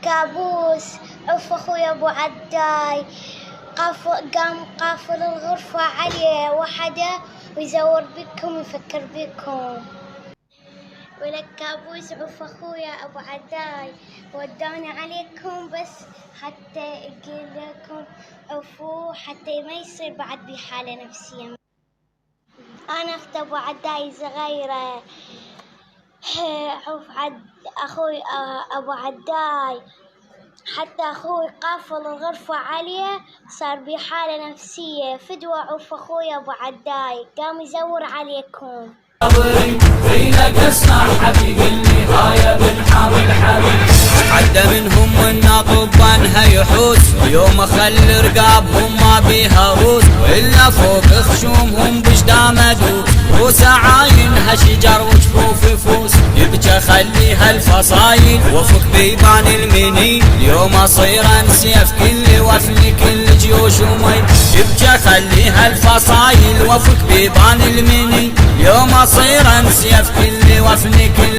كابوس عف اخويا ابو عداي، قام قافل الغرفة عليه وحده ويزور بكم ويفكر بكم. ولك كابوس عف اخويا ابو عداي، وداني عليكم بس حتى اقول لكم عفو، حتى ما يصير بعد بي حالة نفسية. انا اخت ابو عداي صغيرة، عف اخوي ابو عداي، حتى اخوي قافل الغرفة عليه صار بي حالة نفسية، فدوة عف اخوي ابو عداي قام يزور عليكم. فينك اسمع حبيب النهاية بنحاول حبيب، عدى منهم والناطب عنها يحوس، يوم اخلي رقابهم ما بيها روس، والا فوق خشومهم بجدام ادوس، وسعاينها شجر وجفوف فوس، يبكى خليها الفصايل وفك بيبان المني، اليوم اصير انسيف كل وفن كل جيوش ومي، يبكى خليها الفصايل وفك بيبان المني، اليوم اصير انسيف كل وفن كل